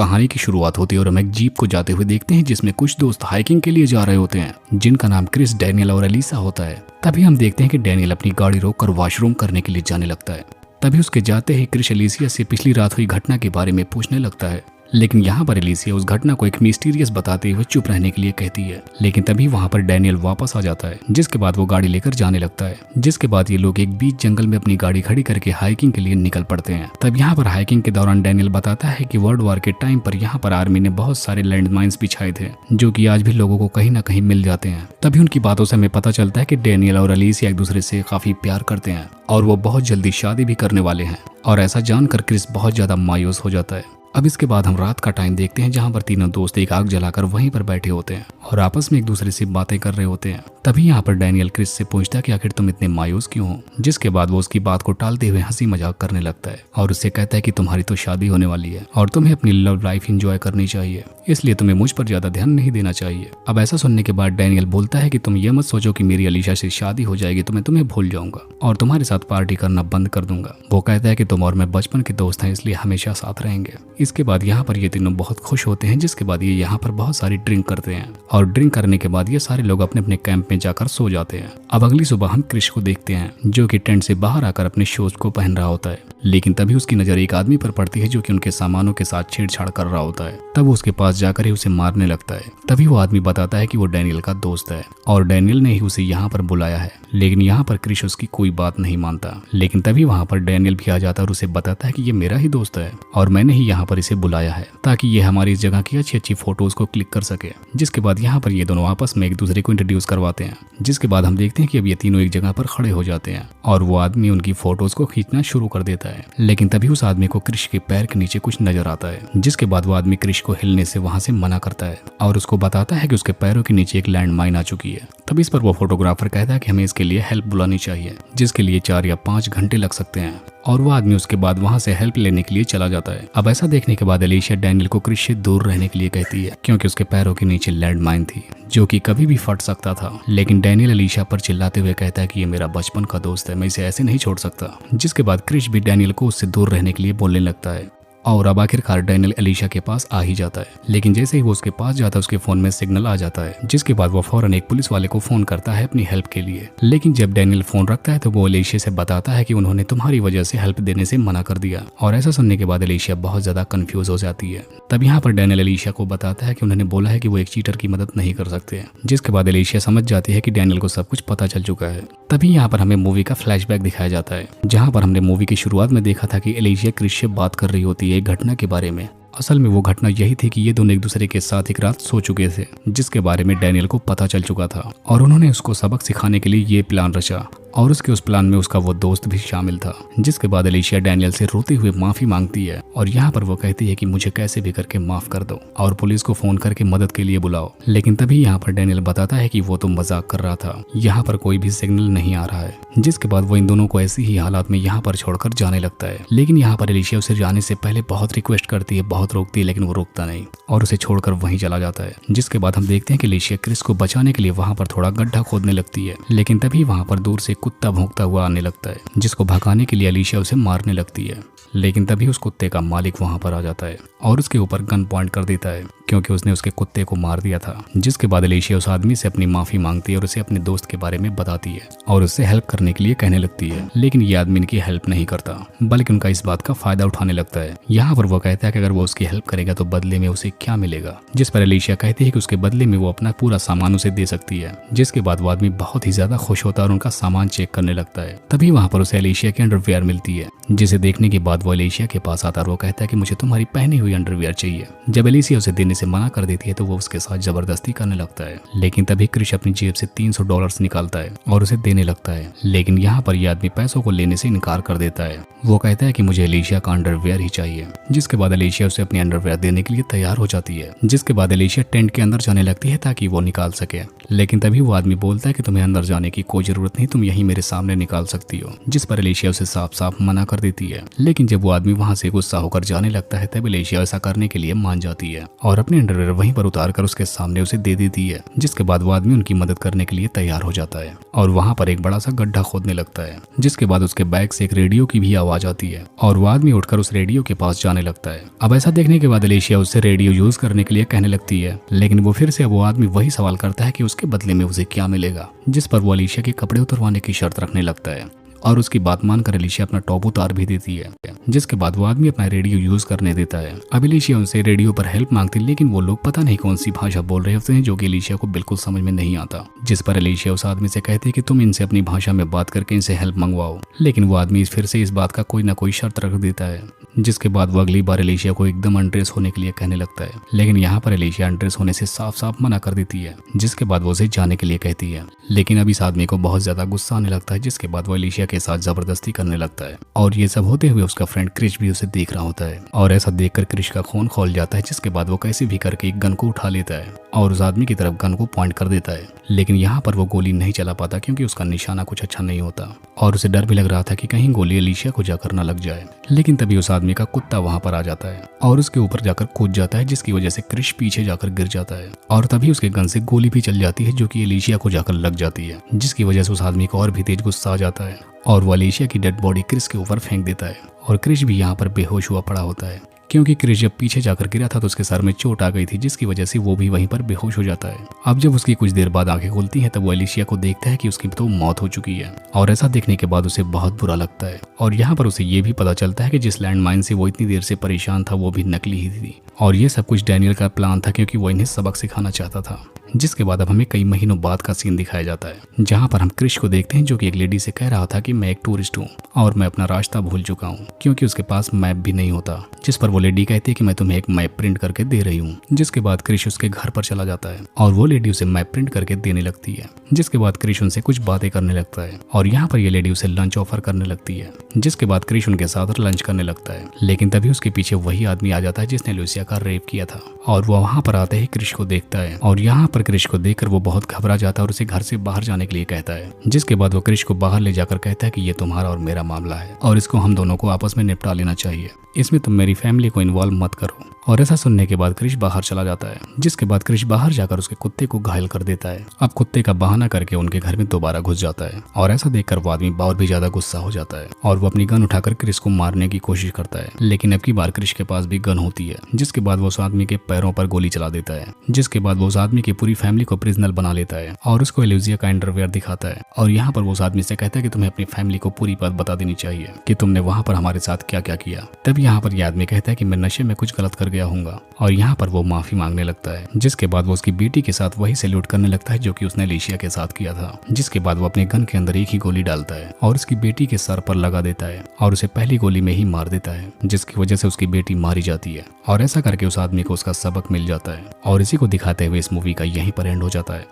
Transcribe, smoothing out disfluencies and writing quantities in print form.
कहानी की शुरुआत होती है और हम एक जीप को जाते हुए देखते हैं जिसमें कुछ दोस्त हाइकिंग के लिए जा रहे होते हैं जिनका नाम क्रिस, डैनियल और एलिसा होता है। तभी हम देखते हैं कि डैनियल अपनी गाड़ी रोककर वॉशरूम करने के लिए जाने लगता है। तभी उसके जाते ही क्रिस एलिसिया से पिछली रात हुई घटना के बारे में पूछने लगता है, लेकिन यहाँ पर एलिसिया उस घटना को एक मिस्टीरियस बताते हुए चुप रहने के लिए कहती है। लेकिन तभी वहाँ पर डैनियल वापस आ जाता है, जिसके बाद वो गाड़ी लेकर जाने लगता है। जिसके बाद ये लोग एक बीच जंगल में अपनी गाड़ी खड़ी करके हाइकिंग के लिए निकल पड़ते हैं। तब यहाँ पर हाइकिंग के दौरान डैनियल बताता है कि वर्ल्ड वॉर के टाइम पर यहाँ पर आर्मी ने बहुत सारे लैंडमाइंस बिछाए थे जो कि आज भी लोगों को कहीं ना कहीं मिल जाते हैं। तभी उनकी बातों से हमें पता चलता है कि डैनियल और एलिसिया एक दूसरे से काफी प्यार करते हैं और वो बहुत जल्दी शादी भी करने वाले हैं। और ऐसा जानकर क्रिस बहुत ज्यादा मायूस हो जाता है। अब इसके बाद हम रात का टाइम देखते हैं जहां पर तीनों दोस्त एक आग जलाकर वहीं पर बैठे होते हैं और आपस में एक दूसरे से बातें कर रहे होते हैं। तभी यहाँ पर डैनियल क्रिस से पूछता है कि आखिर तुम इतने मायूस क्यों हो। जिसके बाद वो उसकी बात को टालते हुए हंसी मजाक करने लगता है और उससे कहता है कि तुम्हारी तो शादी होने वाली है और तुम्हें अपनी लव लाइफ एंजॉय करनी चाहिए, इसलिए तुम्हें मुझ पर ज्यादा ध्यान नहीं देना चाहिए। अब ऐसा सुनने के बाद डैनियल बोलता है कि तुम ये मत सोचो कि मेरी एलिशा से शादी हो जाएगी तो मैं तुम्हें भूल जाऊंगा और तुम्हारे साथ पार्टी करना बंद कर दूंगा। वो कहता है कि तुम और मैं बचपन के दोस्त हैं, इसलिए हमेशा साथ रहेंगे। इसके बाद यहाँ पर ये तीनों बहुत खुश होते हैं। जिसके बाद ये यहाँ पर बहुत सारी ड्रिंक करते हैं और ड्रिंक करने के बाद ये सारे लोग अपने अपने कैंप में जाकर सो जाते हैं। अब अगली सुबह हम क्रिश को देखते हैं जो कि टेंट से बाहर आकर अपने शूज को पहन रहा होता है, लेकिन तभी उसकी नजर एक आदमी पर पड़ती है जो कि उनके सामानों के साथ छेड़छाड़ कर रहा होता है। तब वो उसके पास जाकर ही उसे मारने लगता है। तभी वो आदमी बताता है कि वो डैनियल का दोस्त है और डैनियल ने ही उसे यहाँ पर बुलाया है। लेकिन यहाँ पर क्रिश उसकी कोई बात नहीं मानता। लेकिन तभी वहाँ पर डैनियल भी आ जाता है और उसे बताता है कि ये मेरा ही दोस्त है और मैंने ही यहाँ पर इसे बुलाया है ताकि ये हमारी इस जगह की अच्छी अच्छी फोटोज को क्लिक कर सके। जिसके बाद यहाँ पर ये दोनों आपस में एक दूसरे को इंट्रोड्यूस करवाते हैं। जिसके बाद हम देखते हैं कि अब ये तीनों एक जगह पर खड़े हो जाते हैं और वो आदमी उनकी फोटोज को खींचना शुरू कर देता है। लेकिन तभी उस आदमी को क्रिश के पैर के नीचे कुछ नजर आता है। जिसके बाद वो आदमी क्रिश को हिलने से वहां से मना करता है और उसको बताता है कि उसके पैरों के नीचे एक लैंड माइन आ चुकी है। तब इस पर वो फोटोग्राफर कहता है कि हमें इसके लिए हेल्प बुलानी चाहिए, जिसके लिए 4 या 5 घंटे लग सकते हैं। और वो आदमी उसके बाद वहां से हेल्प लेने के लिए चला जाता है। अब ऐसा देखने के बाद एलिशा डैनियल को क्रिश से दूर रहने के लिए कहती है क्योंकि उसके पैरों के नीचे लैंड माइन थी जो कि कभी भी फट सकता था। लेकिन डैनियल एलिशा पर चिल्लाते हुए कहता है कि ये मेरा बचपन का दोस्त है, मैं इसे ऐसे नहीं छोड़ सकता। जिसके बाद क्रिश भी डैनियल को उससे दूर रहने के लिए बोलने लगता है और अब आखिरकार डैनियल एलिशा के पास आ ही जाता है। लेकिन जैसे ही वो उसके पास जाता है उसके फोन में सिग्नल आ जाता है। जिसके बाद वो फौरन एक पुलिस वाले को फोन करता है अपनी हेल्प के लिए। लेकिन जब डैनियल फोन रखता है तो वो एलिशा से बताता है कि उन्होंने तुम्हारी वजह से हेल्प देने से मना कर दिया। और ऐसा सुनने के बाद एलिशा बहुत ज्यादा कंफ्यूज हो जाती है। तब यहाँ पर डैनियल एलिशा को बताता है कि उन्होंने बोला है कि वो एक चीटर की मदद नहीं कर सकते। जिसके बाद एलिशा समझ जाती है कि डैनियल को सब कुछ पता चल चुका है। तभी यहाँ पर हमें मूवी का फ्लैशबैक दिखाया जाता है जहाँ पर हमने मूवी की शुरुआत में देखा था कि एलिशा क्रिश से बात कर रही होती है एक घटना के बारे में। असल में वो घटना यही थी कि ये दोनों एक दूसरे के साथ एक रात सो चुके थे, जिसके बारे में डैनियल को पता चल चुका था और उन्होंने उसको सबक सिखाने के लिए ये प्लान रचा और उसके उस प्लान में उसका वो दोस्त भी शामिल था। जिसके बाद एलिशा डैनियल से रोते हुए माफी मांगती है और यहाँ पर वो कहती है कि मुझे कैसे भी करके माफ कर दो और पुलिस को फोन करके मदद के लिए बुलाओ। लेकिन तभी यहाँ पर डैनियल बताता है कि वो तो मजाक कर रहा था, यहाँ पर कोई भी सिग्नल नहीं आ रहा है। जिसके बाद वो इन दोनों को ऐसी ही हालात में यहाँ पर छोड़कर जाने लगता है। लेकिन यहाँ पर एलिशा उसे जाने से पहले बहुत रिक्वेस्ट करती है, बहुत रोकती है, लेकिन वो रोकता नहीं और उसे छोड़कर वहीं चला जाता है। जिसके बाद हम देखते हैं कि एलिशा क्रिस को बचाने के लिए वहां पर थोड़ा गड्ढा खोदने लगती है। लेकिन तभी वहां पर दूर से कुत्ता भौंकता हुआ आने लगता है, जिसको भगाने के लिए एलिशा उसे मारने लगती है। लेकिन तभी उस कुत्ते का मालिक वहां पर आ जाता है और उसके ऊपर गन पॉइंट कर देता है क्योंकि उसने उसके कुत्ते को मार दिया था। जिसके बाद एलिशा उस आदमी से अपनी माफी मांगती है और उसे अपने दोस्त के बारे में बताती है और उससे हेल्प करने के लिए कहने लगती है। लेकिन ये आदमी इनकी हेल्प नहीं करता बल्कि उनका इस बात का फायदा उठाने लगता है। यहाँ पर वो कहता है कि अगर वो उसकी हेल्प करेगा तो बदले में उसे क्या मिलेगा। जिस पर एलिशा कहती है कि उसके बदले में वो अपना पूरा सामान उसे दे सकती है। जिसके बाद वो आदमी बहुत ही ज्यादा खुश होता है और उनका सामान चेक करने लगता है। तभी वहाँ पर उसे एलिशा की अंडरवियर मिलती है, जिसे देखने के बाद वो एलिशा के पास आता है और वो कहता है कि मुझे तुम्हारी पहनी हुई अंडरवियर चाहिए। जब एलिशा उसे देने से मना कर देती है तो वो उसके साथ जबरदस्ती करने लगता है। लेकिन तभी क्रिश अपनी जेब से $300 निकालता है और उसे देने लगता है। लेकिन यहाँ पर यह आदमी पैसों को लेने से इनकार कर देता है। वो कहता है कि मुझे एलिशा का अंडरवियर ही चाहिए। जिसके बाद एलिशा उसे अपनी अंडरवियर देने के लिए तैयार हो जाती है। जिसके बाद एलिशा टेंट के अंदर जाने लगती है ताकि वो निकाल सके। लेकिन तभी वो आदमी बोलता है कि तुम्हें अंदर जाने की कोई जरूरत नहीं, तुम यहीं मेरे सामने निकाल सकती हो। जिस पर एलिशा उसे साफ साफ मना कर कर देती है। लेकिन जब वो आदमी वहाँ से गुस्सा होकर जाने लगता है तब एलिशिया ऐसा करने के लिए मान जाती है और अपने अंडरवेयर वहीं पर उतार कर उसके सामने उसे दे देती है, जिसके बाद वो आदमी उनकी मदद करने के लिए तैयार हो जाता है और वहाँ पर एक बड़ा सा गड्ढा खोदने लगता है। जिसके बाद उसके बैग से एक रेडियो की भी आवाज आती है और वो आदमी उठकर उस रेडियो के पास जाने लगता है। अब ऐसा देखने के बाद एलिशिया उससे रेडियो यूज करने के लिए कहने लगती है, लेकिन वो फिर से वो आदमी वही सवाल करता है कि उसके बदले में उसे क्या मिलेगा, जिस पर वो एलिशिया के कपड़े उतरवाने की शर्त रखने लगता है और उसकी बात मानकर एलिशिया अपना टॉप उतार भी देती है, जिसके बाद वो आदमी अपना रेडियो यूज करने देता है। अब एलिशिया उनसे रेडियो पर हेल्प मांगती है, लेकिन वो लोग पता नहीं कौन सी भाषा बोल रहे होते हैं जो कि एलिशिया को बिल्कुल समझ में नहीं आता, जिस पर एलिशिया उस आदमी से कहती है कि तुम इनसे अपनी भाषा में बात करके इनसे हेल्प मंगवाओ। लेकिन वो आदमी फिर से इस बात का कोई ना कोई शर्त रख देता है, जिसके बाद वो अगली बार एलिशिया को एकदम अनड्रेस होने के लिए कहने लगता है। लेकिन यहाँ पर एलिशिया अनड्रेस होने से साफ साफ मना कर देती है, जिसके बाद वो उसे जाने के लिए कहती है। लेकिन अब इस आदमी को बहुत ज्यादा गुस्सा आने लगता है, जिसके बाद वो एलिशिया के साथ जबरदस्ती करने लगता है और ये सब होते हुए उसका फ्रेंड क्रिश भी उसे देख रहा होता है और ऐसा देखकर क्रिश का खून खौल जाता है, जिसके बाद वो कैसे भी करके एक गन को उठा लेता है और उस आदमी की तरफ गन को पॉइंट कर देता है। लेकिन यहाँ पर वो गोली नहीं चला पाता क्योंकि उसका निशाना कुछ अच्छा नहीं होता और उसे डर भी लग रहा था कि कहीं गोली एलिशिया को जाकर न लग जाए। लेकिन तभी उस आदमी का कुत्ता वहां पर आ जाता है और उसके ऊपर जाकर कूद जाता है, जिसकी वजह से क्रिश पीछे जाकर गिर जाता है और तभी उसके गन से गोली भी चल जाती है जो कि एलिशिया को जाकर लग जाती है, जिसकी वजह से उस आदमी को और भी तेज गुस्सा आ जाता है और वो एलिशिया की डेड बॉडी क्रिश के ऊपर फेंक देता है और क्रिश भी यहाँ पर बेहोश हुआ पड़ा होता है, क्योंकि क्रिश जब पीछे जाकर गिरा था तो उसके सर में चोट आ गई थी, जिसकी वजह से वो भी वहीं पर बेहोश हो जाता है। अब जब उसकी कुछ देर बाद आंखें खुलती हैं तब वो एलिशिया को देखता है कि उसकी तो मौत हो चुकी है और ऐसा देखने के बाद उसे बहुत बुरा लगता है और यहाँ पर उसे ये भी पता चलता है कि जिस लैंडमाइन से वो इतनी देर से परेशान था वो भी नकली ही थी और ये सब कुछ डैनियल का प्लान था, क्योंकि वो इन्हें सबक सिखाना चाहता था। जिसके बाद अब हमें कई महीनों बाद का सीन दिखाया जाता है, जहाँ पर हम क्रिश को देखते हैं जो कि एक लेडी से कह रहा था कि मैं एक टूरिस्ट हूँ और मैं अपना रास्ता भूल चुका हूँ, क्योंकि उसके पास मैप भी नहीं होता, जिस पर वो लेडी कहती है कि मैं तुम्हें एक मैप प्रिंट करके दे रही हूँ। जिसके बाद क्रिश उसके घर पर चला जाता है और वो लेडी उसे मैप प्रिंट करके देने लगती है, जिसके बाद क्रिश उनसे कुछ बातें करने लगता है और यहाँ पर ये लेडी उसे लंच ऑफर करने लगती है, जिसके बाद क्रिश उनके साथ लंच करने लगता है। लेकिन तभी उसके पीछे वही आदमी आ जाता है जिसने लुसिया का रेप किया था और वो वहाँ पर आते ही क्रिश को देखता है और यहाँ पर क्रिश को देखकर वो बहुत घबरा जाता है और उसे घर से बाहर जाने के लिए कहता है, जिसके बाद वो क्रिश को बाहर ले जाकर कहता है कि ये तुम्हारा और मेरा मामला है और इसको हम दोनों को आपस में निपटा लेना चाहिए, इसमें तुम मेरी फैमिली को इन्वॉल्व मत करो। और ऐसा सुनने के बाद क्रिश बाहर चला जाता है, जिसके बाद क्रिश बाहर जाकर उसके कुत्ते को घायल कर देता है। अब कुत्ते का बहाना करके उनके घर में दोबारा घुस जाता है और ऐसा देखकर वो आदमी और भी ज्यादा गुस्सा हो जाता है और वो अपनी गन उठाकर क्रिश को मारने की कोशिश करता है। लेकिन अब की बार क्रिश के पास भी गन होती है, जिसके बाद वो उस आदमी के पैरों पर गोली चला देता है, जिसके बाद वो उस आदमी की पूरी फैमिली को प्रिजनर बना लेता है और उसको एल्यूजिया का अंडरवेयर दिखाता है और यहाँ पर वो उस आदमी से कहता है कि तुम्हें अपनी फैमिली को पूरी बात बता देनी चाहिए कि तुमने वहाँ पर हमारे साथ क्या क्या किया। तब यहाँ पर यह आदमी कहता है कि मैं नशे में कुछ गलत कर गया हूँगा और यहाँ पर वो माफी मांगने लगता है, जिसके बाद वो उसकी बेटी के साथ वही सैल्यूट करने लगता है जो कि उसने एलिशिया के साथ किया था। जिसके बाद वो अपने गन के अंदर एक ही गोली डालता है और उसकी बेटी के सर पर लगा देता है और उसे पहली गोली में ही मार देता है, जिसकी वजह से उसकी बेटी मारी जाती है और ऐसा करके उस आदमी को उसका सबक मिल जाता है। और इसी को दिखाते हुए इस मूवी का यहीं पर एंड हो जाता है।